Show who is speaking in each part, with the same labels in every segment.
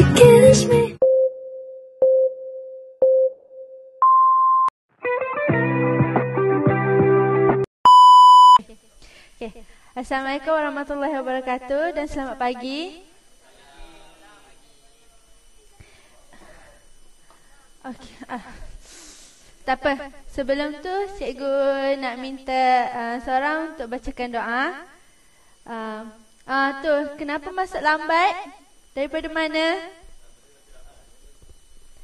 Speaker 1: you kiss me?
Speaker 2: Okay. Assalamualaikum warahmatullahi wabarakatuh dan selamat pagi. Okay. Tak apa. Sebelum tu cikgu nak minta seorang untuk bacakan doa. Tu kenapa masuk lambat? Daripada mana?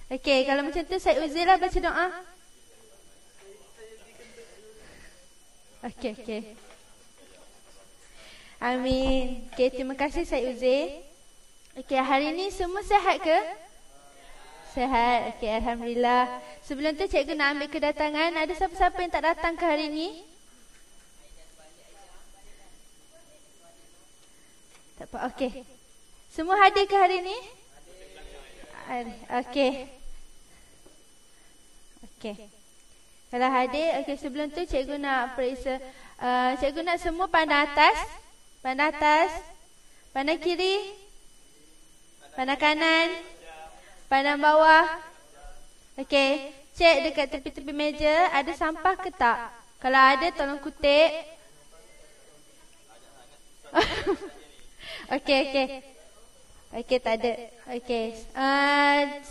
Speaker 2: Okey, kalau macam tu saya Uzilah baca doa. Okey. Amin. Okey, terima kasih Syed Uzair. Okey, hari ni semua sihat ke? Sihat. Okey, alhamdulillah. Sebelum tu cikgu nak ambil kedatangan. Ada siapa-siapa yang tak datang ke hari ni? Tak apa. Okey. Semua hadir ke hari ni? Okey. Kalau hadir, okey, sebelum tu cikgu nak periksa. Cikgu nak semua pandang atas. Pandang atas. Pandang kiri. Pandang kanan. Pandang bawah. Okey. Cek dekat tepi-tepi meja. Ada sampah ke tak? Kalau ada, tolong kutip. Okey, tak ada. Okey.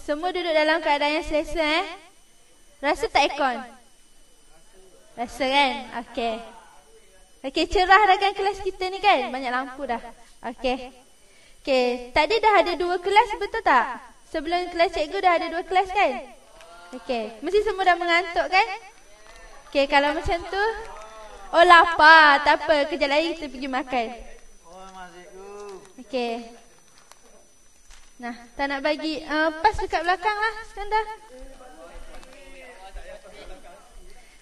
Speaker 2: Semua duduk dalam keadaan yang selesa, Rasa tak aircon? Rasa kan? Okey, cerah dah kan kelas kita ni kan? Banyak lampu dah. Okey. Tadi dah ada 2 kelas, betul tak? Sebelum kelas cikgu dah ada 2 kelas kan? Okey. Mesti semua dah mengantuk kan? Okey, kalau macam tu, oh lapar. Tak apa, kejap lagi kita pergi makan. Okey. Nah, tak nak bagi pas dekat belakang lah, Skandar.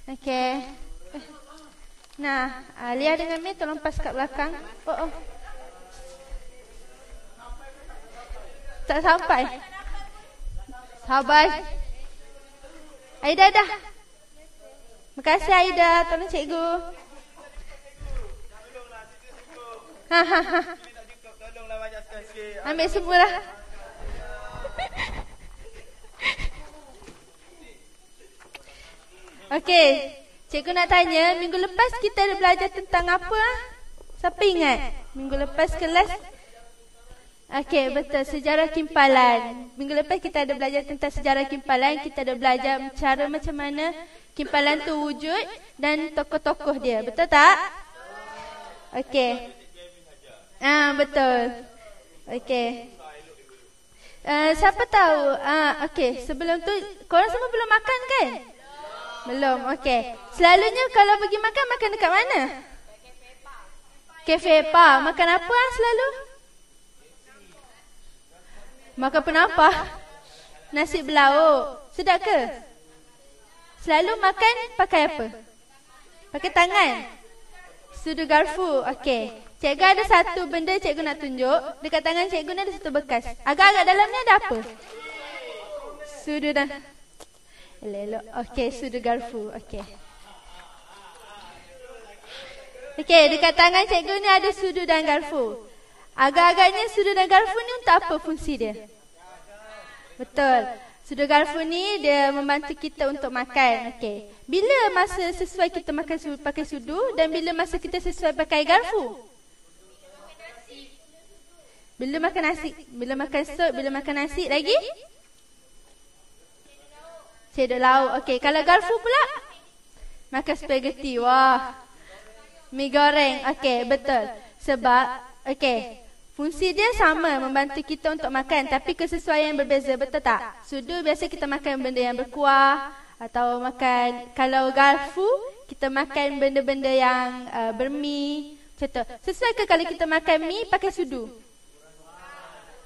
Speaker 2: Okey. Nah, Lia dengan Mei tolong pas kat belakang. Oh. Tak sampai. Sabar. Aida dah. Makasih Aida, tolong cikgu.
Speaker 3: Tolonglah banyakkan sikit.
Speaker 2: Ambil semualah. Okey, cikgu nak tanya, minggu lepas kita ada belajar tentang apa? Siapa ingat? Minggu lepas kelas? Okey, betul, sejarah kimpalan. Minggu lepas kita ada belajar tentang sejarah kimpalan. Kita ada belajar cara macam mana kimpalan tu wujud dan tokoh-tokoh dia. Betul tak? Okey. Betul. Okey. Siapa tahu? Okey, sebelum tu korang semua belum makan kan? Belum. Okey. Selalunya kalau pergi makan dekat mana? Kafe Pa. Makan apa selalu? Makan penampah. Nasi berlauk. Sedap ke? Selalu makan pakai apa? Pakai tangan. Sudu garfu. Okey. Cikgu ada satu benda cikgu nak tunjuk. Dekat tangan cikgu ni ada satu bekas. Agak-agak dalam ni ada apa? Sudu dan elok. Okey, sudu garfu. Okey, dekat tangan cikgu ni ada sudu dan garfu. Agak-agaknya sudu dan garfu ni untuk apa fungsi dia? Betul. Sudu garfu ni dia membantu kita untuk makan. Okey. Bila masa sesuai kita makan pakai sudu dan bila masa kita sesuai pakai garfu? Bila makan nasi, bila makan sup, bila makan nasi lagi? Cedok lauk. Okey, kalau garfu pula? Makan spaghetti. Wah. Mi goreng. Okey, betul. Sebab, okey, fungsi dia sama, membantu kita untuk makan. Tapi kesesuaian berbeza, betul tak? Sudu biasa kita makan benda yang berkuah. Atau makan, kalau garfu, kita makan benda-benda yang bermi. Macam tu. Sesuai ke kalau kita makan mi pakai sudu?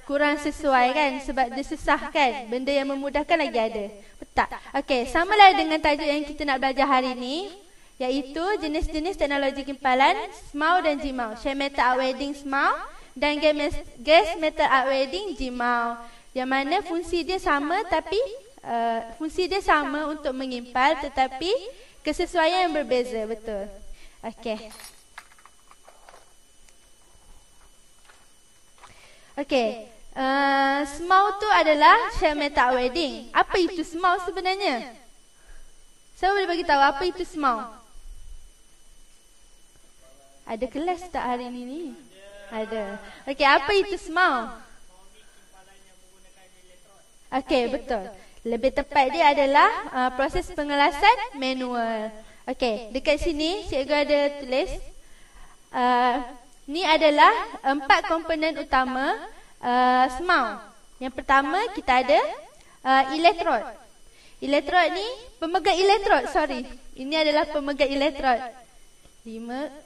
Speaker 2: Kurang sesuai kan? Sebab dia susah kan? Benda yang memudahkan lagi ada. Betul. Okey, samalah dengan tajuk yang kita nak belajar hari ini, iaitu jenis-jenis teknologi kimpalan SMAU dan GMAU. Share Metal Arc Welding SMAU dan Gas Metal Arc Welding GMAU. Yang mana fungsi dia sama tapi fungsi dia sama untuk mengimpal tetapi kesesuaian yang berbeza. Betul. Okey. Okey. SMAU tu adalah share metal wedding. Apa itu SMAU sebenarnya? Siapa boleh bagi tahu apa itu SMAU? Ada kelas tak hari ini? Ada. Okey, apa itu SMAU? Okey, betul. Lebih tepat dia adalah proses pengelasan manual. Okey, dekat sini cikgu ada tulis ni adalah 4 komponen utama SMAU. Yang pertama kita ada elektrod. Elektrod ni pemegang elektrod, sorry. Ini adalah pemegang elektrod. 5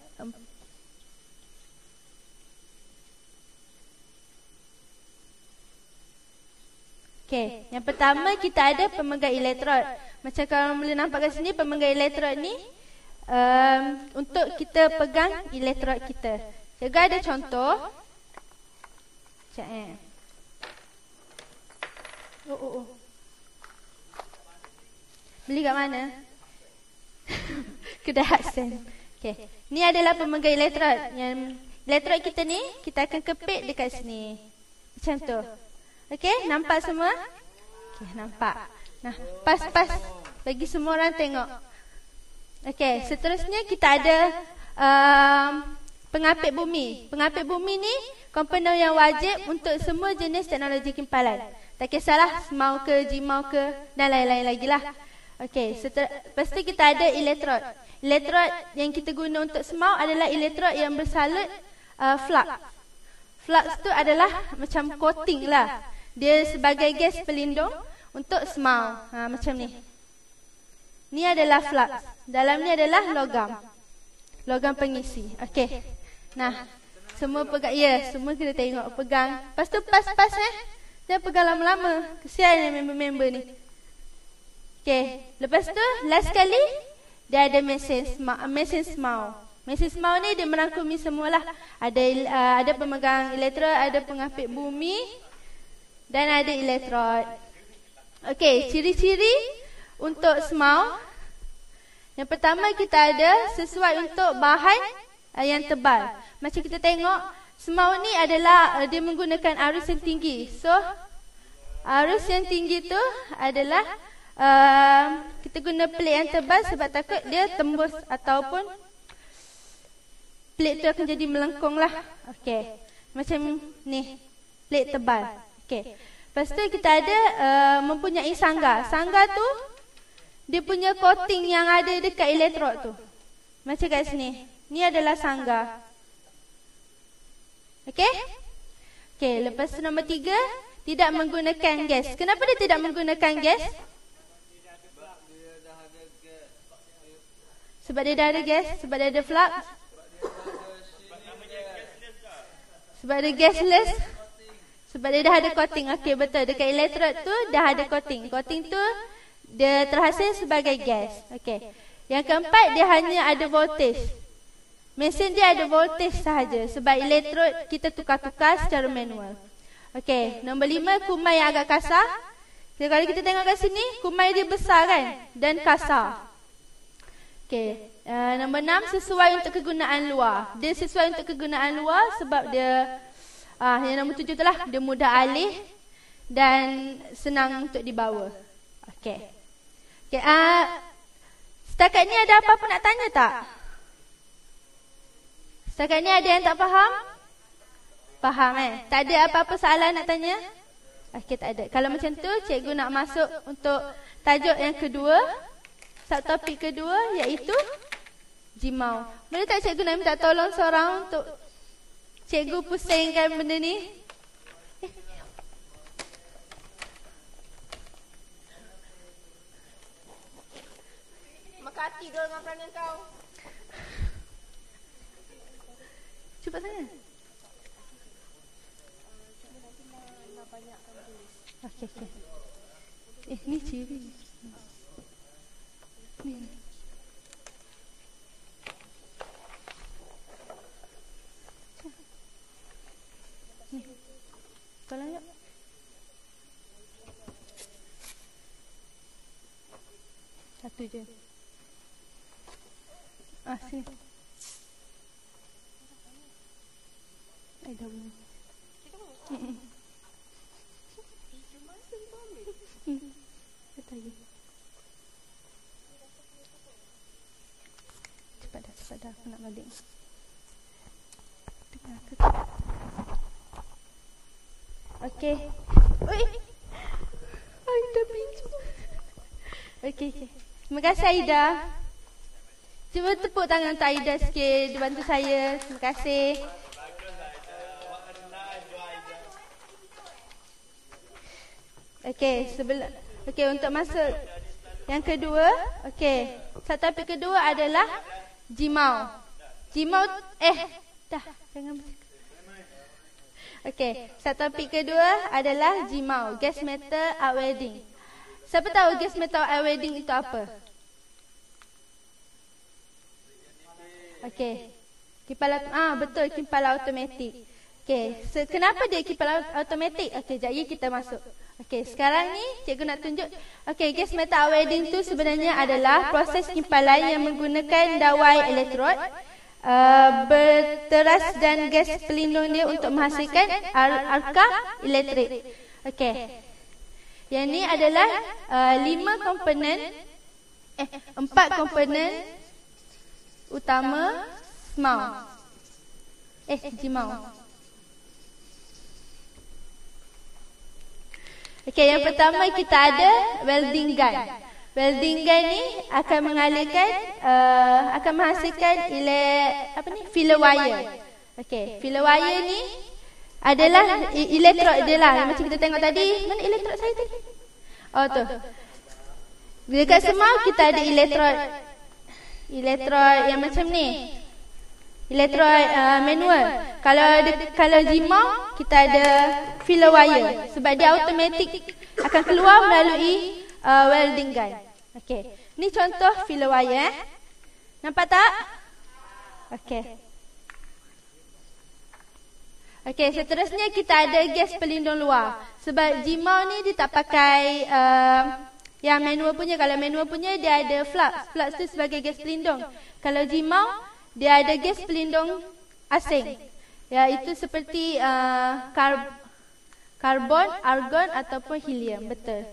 Speaker 2: Okey, yang pertama kita ada pemegang elektrod. Macam kalau boleh nampak kat sini, pemegang elektrod ni untuk kita pegang elektrod kita. Cikgu ada contoh. Sekejap Beli kat mana? Kedai Hudson. Okey, ni adalah pemegang elektrod. Yang elektrod kita ni kita akan kepit dekat sini. Macam tu. Okey, nampak semua? Okey, nampak. Nah, pas-pas bagi semua orang tengok. Okey, seterusnya kita ada pengapit bumi. Pengapit bumi ni komponen yang wajib untuk semua jenis teknologi kimpalan. Tak kisahlah SMAU ke, GMAU ke dan lain-lain lagi lah. Okey, lepas tu kita ada elektrod. Elektrod yang kita guna untuk SMAU adalah elektrod yang bersalut flux. Flux tu adalah macam coating lah. Dia sebagai gas pelindung untuk SMAU. Macam ni. Ni adalah flux. Dalam ni adalah logam. Logam pengisi. Okey. Nah, semua pegang. Ya, semua kita tengok pegang. Lepas tu pas-pas jangan pegang lama-lama. Kesian member-member ni. Okey. Lepas tu last sekali dia ada mesin SMAU. Mesin SMAU ni dia merangkumi semualah. Ada pemegang elektrod, ada pengapit bumi dan ada elektrod. Okey, ciri-ciri untuk SMAU. Yang pertama kita ada sesuai untuk bahan yang tebal. Macam kita tengok SMAU ni adalah dia menggunakan arus yang tinggi. So arus yang tinggi tu adalah kita guna plate yang tebal sebab takut dia tembus ataupun plate tu akan jadi melengkung lah. Okey, macam ni plate tebal. Okey, lepas tu kita ada mempunyai sangga. Sangga tu dia punya coating yang ada dekat elektrod tu. Macam kat sini. Ni adalah sangga. Okey? Okey, lepas tu nombor 3, tidak menggunakan gas. Kenapa dia tidak menggunakan gas? Sebab dia dah ada gas, sebab dia ada flux. Sebab dia gasless. Sebab dia dah ada coating. Okey, betul. Dekat elektrod tu dah ada coating. Coating tu dia terhasil sebagai gas. Okey. Yang keempat, dia hanya ada voltage. Mesin dia ada voltage sahaja. Sebab elektrod kita tukar-tukar secara manual. Okey. Nombor 5, kumai yang agak kasar. Jadi, kalau kita tengok kat sini, kumai dia besar kan? Dan kasar. Okey. Nombor 6, sesuai untuk kegunaan luar. Dia sesuai untuk kegunaan luar sebab dia yang nombor 7 tu lah, dia mudah alih dan senang untuk dibawa. Okey. Okey, setakat ni ada apa-apa nak tanya tak? Setakat ni ada yang tak faham? Faham Tak ada apa-apa soalan nak tanya? Okey, tak ada. Kalau macam tu, cikgu nak masuk untuk tajuk yang kedua, subtopik kedua, iaitu GMAU. Boleh tak cikgu nak minta tolong seorang untuk cikgu pusingkan benda ni?
Speaker 1: Makati dia dengan perangai kau.
Speaker 2: Cepat sangat. Okey, okey. Ni ciri. Ni. Ni. Tolong yuk. Satu je. Sini. Dah bunyi. Okey. Oi. Aida pincu. Okey. Terima kasih Aida. Cuba tepuk tangan untuk Aida sikit. Dia bantu saya. Terima kasih. Okey, okey, untuk masuk yang kedua. Okey. Satu topik kedua adalah Jimau. Jimau dah jangan bercakap. Okey, satu topik kedua adalah Jimau, gas meter art welding. Siapa tahu gas meter art welding itu apa? Okey. Betul, kipalan automatik. Okey, kenapa dia kipalan automatik? Okey, jadi kita masuk. Okey, sekarang ni cikgu nak tunjuk. Okey, gas meter art welding tu sebenarnya adalah proses kimpalan yang menggunakan dawai elektrod berteras dan gas pelindung dia untuk menghasilkan arka elektrik. Okey. Yang ni adalah 4 komponen utama Jimau. Okey, yang pertama kita ada welding gun. Welding gun ni akan mengalirkan akan menghasilkan filler wire. Okey, filler wire ni adalah elektrod dia lah. Macam kita tengok tadi. Mana elektrod saya tadi? Oh tu. Dekat semua kita ada elektrod yang macam ni. Elektrod manual. Kalau Jimau kita ada filler wire sebab dia automatik akan keluar melalui welding gun. Okey. Ni contoh filler wire. Nampak tak? Okey. Okey, seterusnya kita ada gas pelindung luar. Sebab Jimau ni dia tak pakai yang manual punya. Kalau manual punya dia ada flux. Flux tu sebagai gas pelindung. Kalau Jimau dia ada gas pelindung asing. Ya, itu seperti karbon, argon ataupun helium. Betul.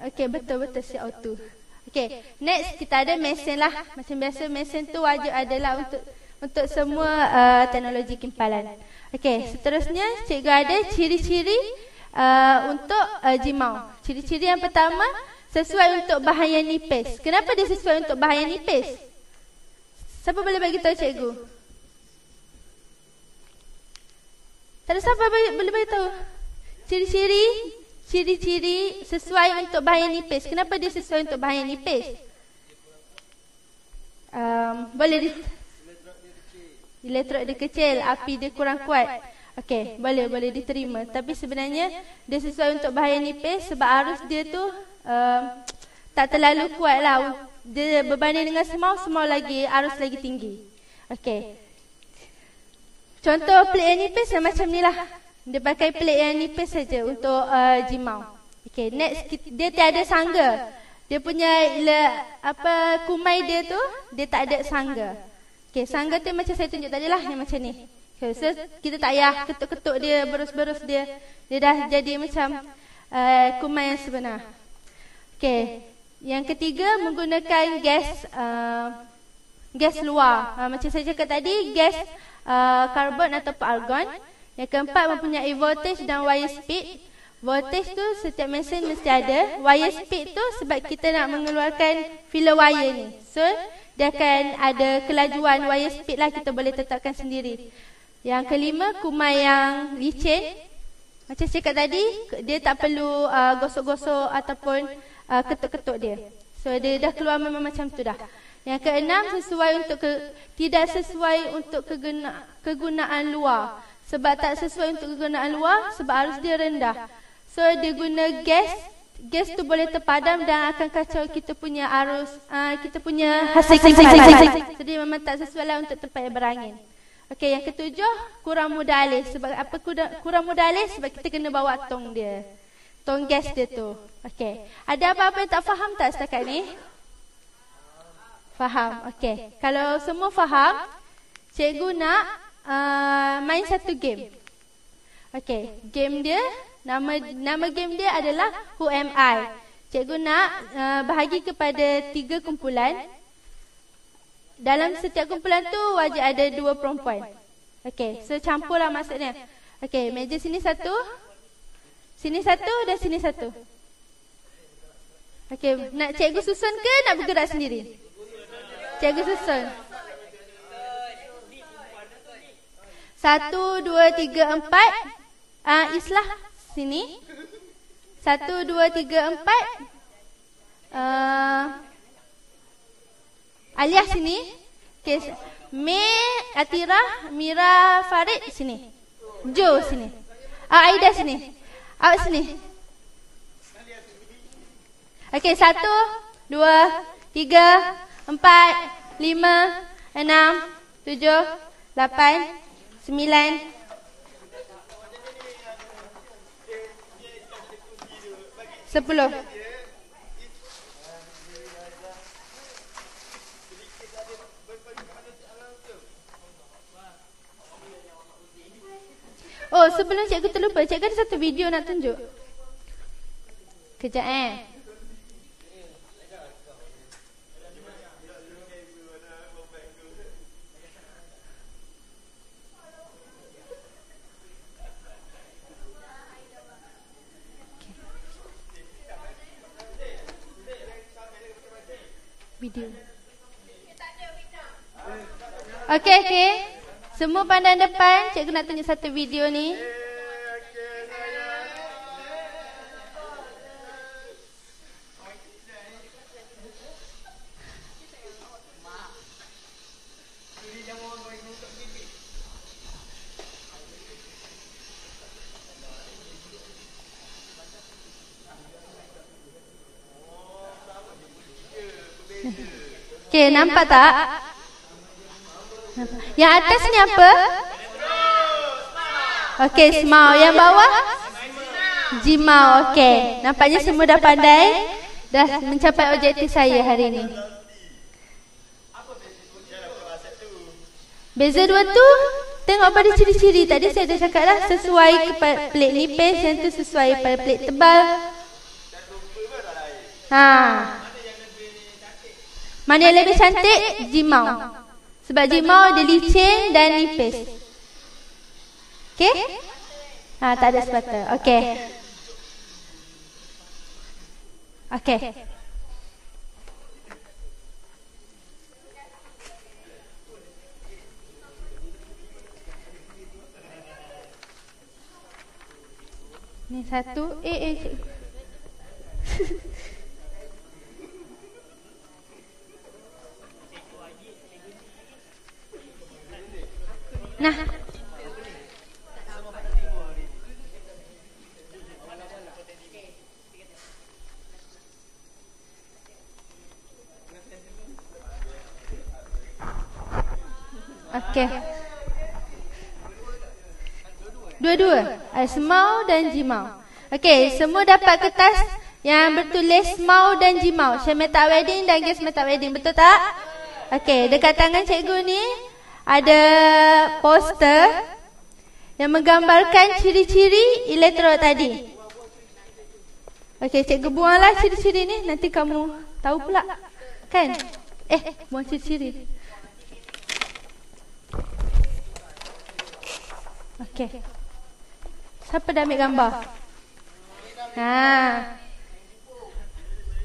Speaker 2: Okey, betul CO2. Okey, next kita ada mesin lah. Macam biasa mesin tu wajib adalah untuk semua teknologi kimpalan. Okey, seterusnya cikgu ada ciri-ciri untuk Jimau. Ciri-ciri yang pertama, sesuai untuk bahan yang nipis. Kenapa dia sesuai untuk bahan yang nipis? Siapa boleh bagi tahu cikgu? Tak ada siapa boleh bagi tahu? Ciri-ciri sesuai untuk bahan yang nipis. Kenapa dia sesuai untuk bahan yang nipis? Elektrod dia kecil, api dia kurang kuat. Okey, boleh diterima. Tapi sebenarnya dia sesuai untuk bahan yang nipis sebab arus dia tu tak terlalu kuat lah. Dia berbanding dengan semau lagi arus lagi tinggi. Okey. Contoh plate yang nipis yang macam ni lah. Dia pakai plate yang nipis saja untuk Jimau. Okey, next dia tiada sangga. Dia punya kumai dia tu dia tak ada sangga. Okey, sangga tu macam saya tunjuk tadi lah, yang macam ni. Okay, so kita tak payah ketuk-ketuk dia, berus-berus dia. Dia dah jadi macam kumai yang sebenar. Okey, yang ketiga menggunakan gas luar. Macam saya cakap tadi, gas karbon ataupun argon. Yang keempat mempunyai voltage dan wire speed. Voltage tu setiap mesin mesti ada. Wire speed tu sebab kita nak mengeluarkan filler wire ni. So dia akan ada kelajuan wire speed lah, kita boleh tetapkan sendiri. Yang kelima, kumai yang licin. Macam saya cakap tadi, dia tak perlu gosok-gosok ataupun ketuk-ketuk dia. So dia dah keluar memang macam tu dah. Yang keenam, tidak sesuai untuk kegunaan luar. Sebab tak sesuai untuk kegunaan luar, sebab arus dia rendah. So dia guna gas. Gas tu boleh terpadam dan akan kacau kita punya arus, kita punya hasil kimpalan. Jadi memang tak sesuai lah untuk tempat yang berangin. Okey, yang ketujuh, kurang mudah alih. Sebab apa kurang mudah alih? Sebab kita kena bawa tong dia. Tong gas dia tu. Okey. Ada apa-apa yang tak faham tak setakat ni? Faham. Okey. Kalau semua faham, cikgu nak main satu game. Okey, game dia Nama game dia adalah Who Am I. Cikgu nak bahagi kepada 3 kumpulan. Dalam setiap kumpulan tu wajib ada 2 perempuan. Okey, so campurlah maksudnya. Okey, meja sini 1, Sini satu dan sini satu. Okey, nak cikgu susun ke nak bergerak sendiri? Cikgu susun. 1, 2, 3, 4. Islah sini. 1, 2, 3, 4. Aliyah sini. Okey. Atirah, Mira, Farid sini. Jo sini. Aida sini. Awak sini. Okey, 1, 2, 3, 4, 5, 6, 7, 8, 9. Sepuluh. Oh, sebelum cikgu terlupa, cikgu ada satu video nak tunjuk. Kejap video. Okey. Semua pandang depan, cikgu nak tunjuk satu video ni. Okey, nampak tak? Yang atas ni apa? Okey, smile. Yang bawah? Jimau. Okey, nampaknya semua dah pandai. Dah mencapai objektif saya hari ini. Beza dua tu, tengok pada ciri-ciri. Tadi saya dah cakap dah, sesuai kepada pelik nipis, yang tu sesuai pada pelik tebal. Mana yang lebih cantik? Jimau. Sebab jimau dia licin dan nipis. Okey? Tak ada sepatah. Okey. Okey. Ni satu. Nah. Okey. Dua-dua. Semau dan jimau. Okey, semua dapat kertas yang bertulis semau dan jimau. Syemeta wedding dan gas meta wedding. Betul tak? Okey, dekat tangan cikgu ni ada poster yang menggambarkan ciri-ciri elektrod tadi. Okey, cikgu buanglah ciri-ciri ni, nanti kamu tahu pula. Kan? Buang ciri-ciri. Okey. Siapa dah ambil gambar?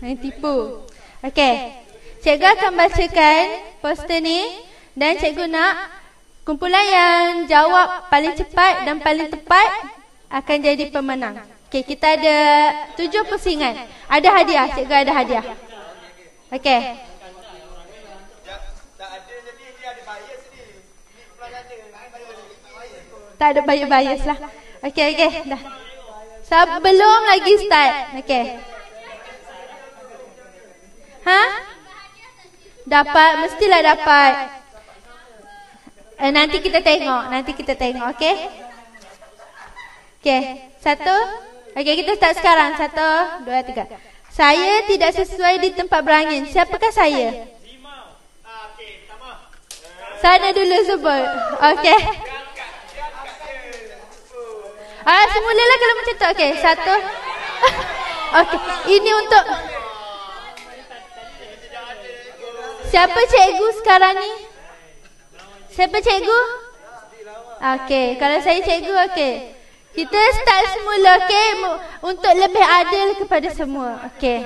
Speaker 2: Yang tipu. Okey. Cikgu akan bacakan poster ni. Dan cikgu nak kumpulan yang jawab paling cepat dan paling tepat akan jadi pemenang. Okey, kita ada 7 pusingan. Ada hadiah, cikgu ada hadiah. Okey. Tak ada bias lah. Okey, dah. Sebelum lagi start. Okey. Dapat, mestilah dapat. Nanti kita tengok, okey? Okey, 1. Okey, kita start sekarang. 1, 2, 3. Saya tidak sesuai di tempat berangin. Siapakah saya?
Speaker 3: Okey, pertama.
Speaker 2: Sana dulu sebut. Okey. Semulalah kalau macam tu. Okey, 1. Okey, ini untuk siapa cikgu sekarang ni? Siapa cikgu? Okey, kalau saya cikgu, okey. Kita start semula, okey? Untuk lebih adil kepada semua. Okey.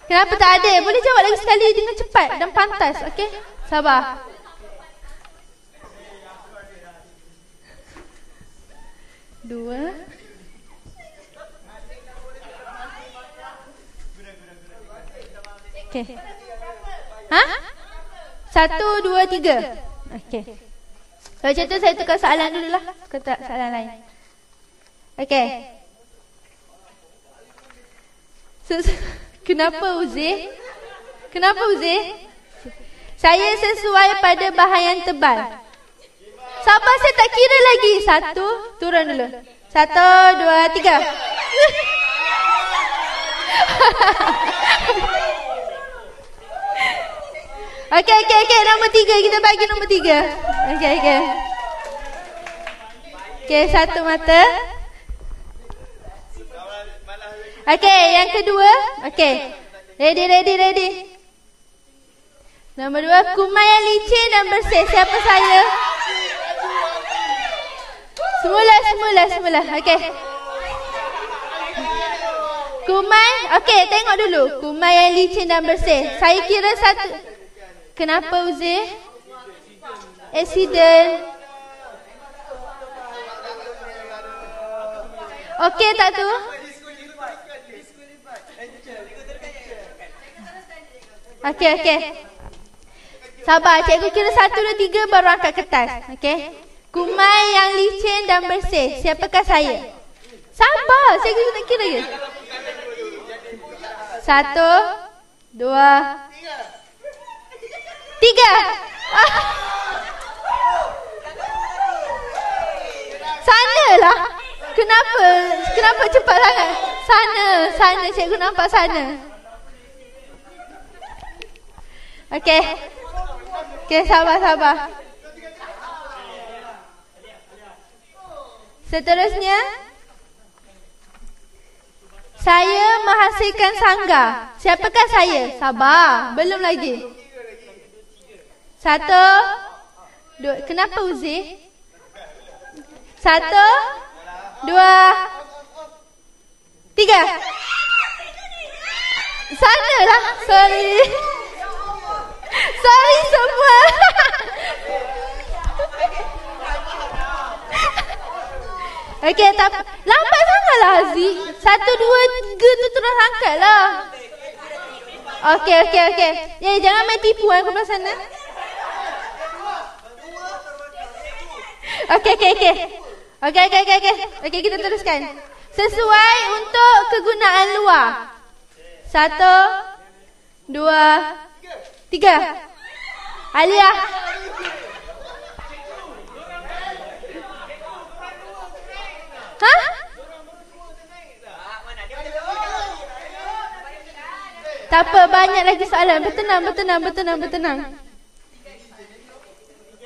Speaker 2: Kenapa tak adil? Boleh jawab lagi sekali dengan cepat dan pantas, okey? Sabar. Dua. Okey. Ha? 1, 2, 3. Okey. Kalau macam tu saya tukar soalan dulu lah. Tukar soalan lain. Okey. Kenapa Uzi? Kenapa Uzi? Saya sesuai pada bahan yang tebal. Sabar, saya tak kira lagi. 1, turun dulu. 1, 2, 3. Okey. Nombor 3. Kita bagi nombor 3. Okey. Okey, satu mata. Okey, yang kedua. Okey. Ready. Nombor 2, kumai yang licin dan bersih. Siapa saya? Semula. Okey. Kumai. Okey, tengok dulu. Kumai yang licin dan bersih. Saya kira satu. Kenapa Uzi? Accident. Okey tak tu? Okey. Sabar, cikgu kira 1, 2, 3 baru angkat kertas. Okey. Kumai yang licin dan bersih. Siapakah saya? Sabar, cikgu nak kira je. 1, 2, 3. Sanalah. Kenapa cepat sangat? Sana cikgu nampak sana. Okey, sabar. Seterusnya, saya menghasilkan sangga. Siapakah saya? Sabar, belum lagi. 1, 2. Kenapa Uzi? 1, 2, 3. Sanalah. Sorry semua. Okey, tak lambat sangatlah Aziz. 1, 2, 3 tu terus angkatlah. Okey. Jangan main tipu aku belah sana. Okey. Okey, kita teruskan. Sesuai untuk kegunaan luar. 1, 2, 3. Alia. Ha? Tak apa, banyak lagi soalan. Bertenang.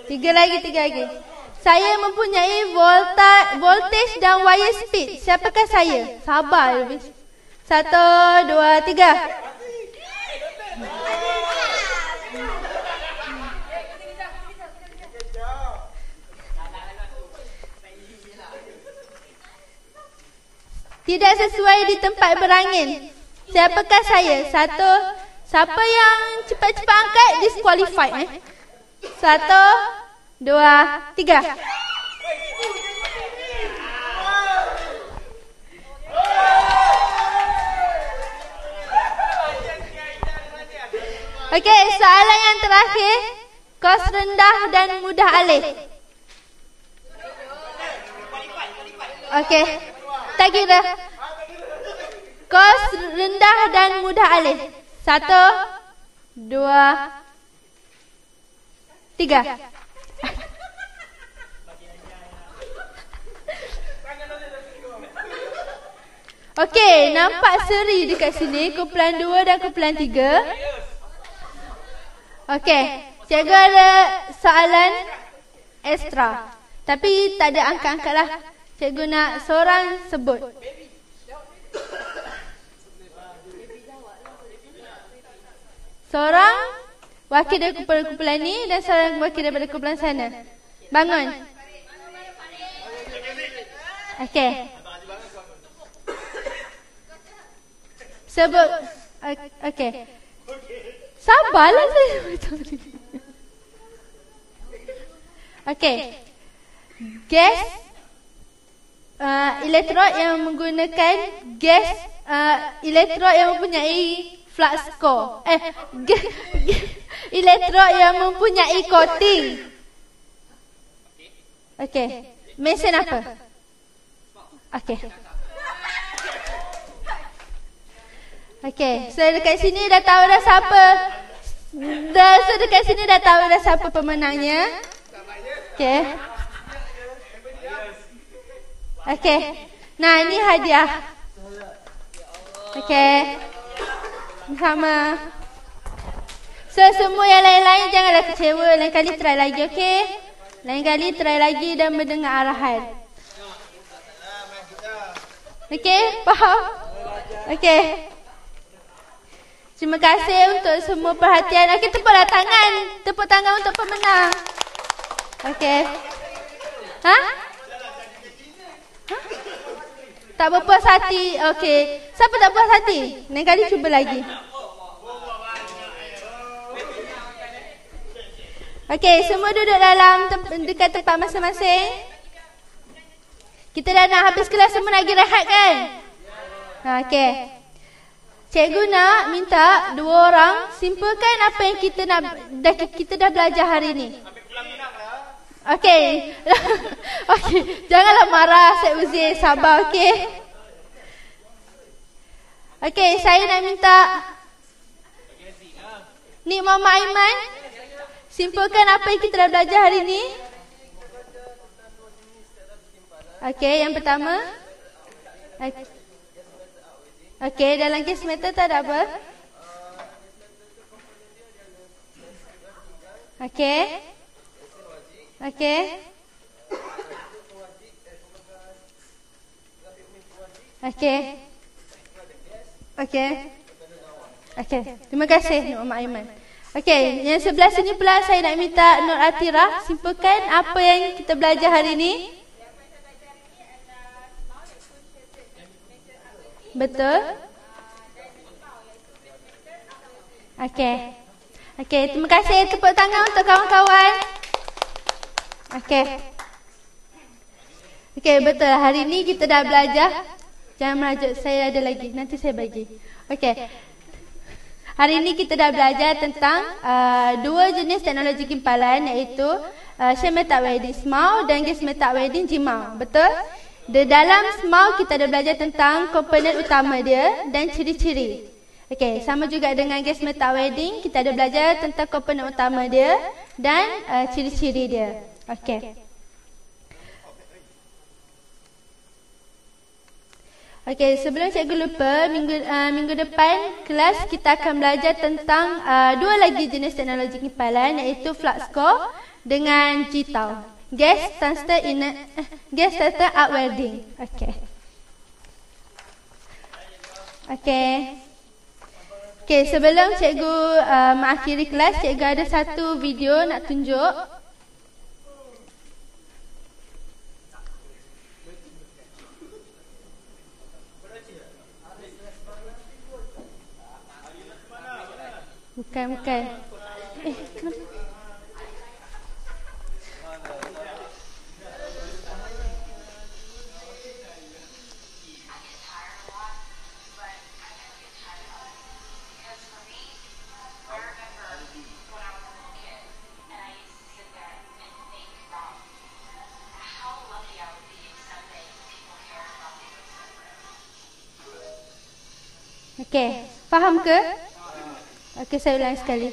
Speaker 2: 3 lagi. Saya mempunyai voltage dan wire speed. Siapakah saya? Sabar. 1, 2, 3. Tidak sesuai di tempat berangin. Siapakah saya? 1. Siapa yang cepat-cepat angkat disqualified. 1, 2, 3. Okey, soalan yang terakhir. Kos rendah dan mudah alih. Okey, tak kira. Kos rendah dan mudah alih. 1, 2, 3. Okey, nampak seri dekat sini. Kumpulan 2 dan kumpulan 3. Okey, cikgu ada soalan ekstra. Tapi tak ada angka-angka lah. Cikgu nak seorang sebut. Seorang wakil dari kumpulan ni dan seorang wakil daripada kumpulan sana. Bangun. Okey. Sebut. Okey. Sabarlah saya. Okey. Gas elektrod yang menggunakan gas elektrod yang mempunyai flux core. Elektrod yang mempunyai coating. Okey. Mesin apa? Okey. Okey, so dekat sini dah tahu dah siapa. So dekat sini dah tahu dah siapa pemenangnya. Okey. Okey. Nah, ini hadiah. Okey. Sama. So semua yang lain-lain janganlah kecewa. Lain kali try lagi, okey? Lain kali try lagi dan mendengar arahan. Okey, faham? Okey. Terima kasih untuk semua perhatian. Okey, tepuklah tangan. Tepuk tangan untuk pemenang. Okey. Ha? Tak berpuas hati. Okey. Siapa tak puas hati? Lain kali cuba lagi. Okey, semua duduk dalam dekat tempat masing-masing. Kita dah nak habis kelas, semua nak pergi rehat kan? Okey. Cikgu nak minta dua orang simpulkan apa yang kita dah belajar hari ni. Okey. Okey, janganlah marah Cik Uzir, sabar, okey. Okey, saya nak minta Nik Muhammad Aiman simpulkan apa yang kita dah belajar hari ni. Okey, yang pertama. Okey, dalam gas meter tak ada apa? Okey. Okey. Okey. Okey. Okey. Terima kasih Nur Muhammad Aiman. Okey, yang sebelah sini pula saya nak minta Nur Atira simpulkan apa yang kita belajar hari ini. Betul? Okey. Okey, terima kasih. Tepuk tangan untuk kawan-kawan. Okey. Okey, betul. Hari ni kita dah belajar. Jangan merajuk, saya ada lagi. Nanti saya bagi. Okey. Hari ni kita dah belajar tentang dua jenis teknologi kimpalan, iaitu Sham Metal Welding SMAW dan Gas Metal Welding GMAW. Betul? Di dalam SMAW kita dah belajar tentang komponen utama dia dan ciri-ciri. Okey, sama juga dengan Gas Metal Welding, kita ada belajar tentang komponen utama dia dan ciri-ciri dia. Okey. Okey, sebelum cikgu lupa, minggu depan kelas kita akan belajar tentang dua lagi jenis teknologi kimpalan, iaitu flux core dengan GTAW. Gas Tungsten Arc Welding. Okey. Okey. Okey, sebelum cikgu mengakhiri kelas, cikgu ada satu video nak tunjuk. Bukan. Kenapa? Okey, faham ke? Okey, saya ulang sekali.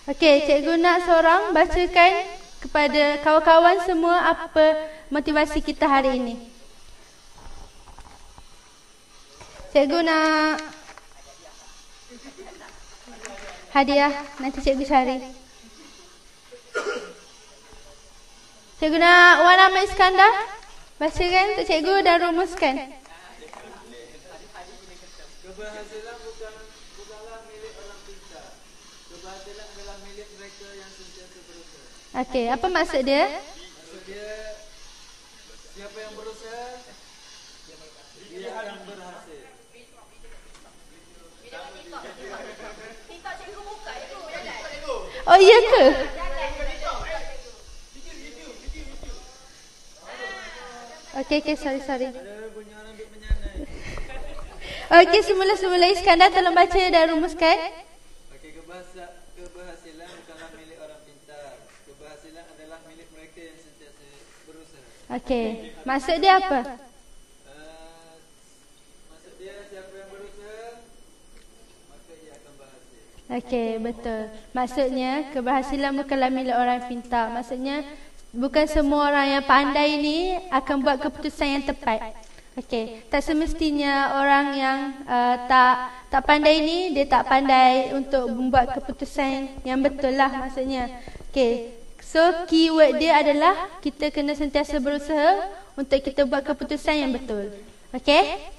Speaker 2: Okey, cikgu nak seorang bacakan kepada kawan-kawan semua apa motivasi kita hari ini. Cikgu nak hadiah, nanti cikgu cari. Cikgu nak Wan Ahmad Iskandar bacakan untuk cikgu dan rumuskan.
Speaker 1: Keberhasilan bukanlah milik orang pintar. Keberhasilan adalah milik mereka yang sentiasa berusaha.
Speaker 2: Okey, apa maksud dia?
Speaker 1: Maksud dia, siapa yang berusaha, dia akan berhasil.
Speaker 2: Oh, iya ke? Okey, sorry.
Speaker 1: Ada bunyi orang duk menyanai.
Speaker 2: Okey, semula Iskandar tolong baca dan rumuskan.
Speaker 1: Okey, keberhasilan bukanlah milik orang pintar. Keberhasilan adalah milik mereka yang sentiasa berusaha.
Speaker 2: Okey, maksud dia apa?
Speaker 1: Maksud dia, siapa yang berusaha, maka ia akan berhasil.
Speaker 2: Okey, betul. Maksudnya keberhasilan bukanlah milik orang pintar. Maksudnya bukan semua orang yang pandai ni akan buat keputusan yang tepat. Okey, tak semestinya orang yang tak pandai ni dia tak pandai untuk membuat keputusan yang betul lah maksudnya. Okey. So keyword dia adalah kita kena sentiasa berusaha untuk kita buat keputusan yang betul. Okey?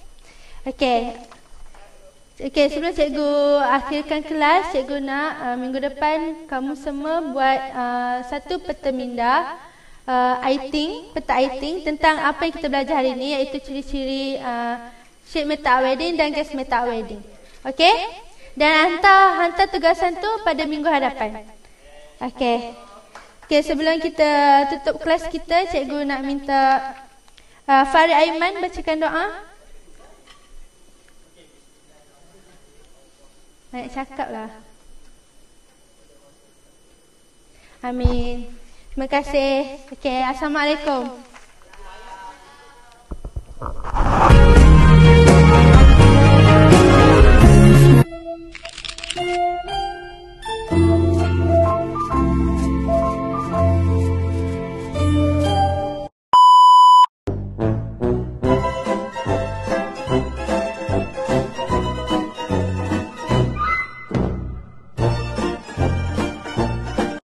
Speaker 2: Okey, sebelum cikgu akhirkan kelas, cikgu nak minggu depan kamu semua buat satu peta minda peta iting tentang apa yang kita belajar hari ini, iaitu ciri-ciri shape meta wedding dan gas meta wedding. Okey? Dan hantar tugasan tu pada minggu hadapan. Okey, sebelum kita tutup kelas kita, cikgu nak minta Farid Aiman bacakan doa. Banyak cakap lah. Amin. Terima kasih. Okey, Assalamualaikum.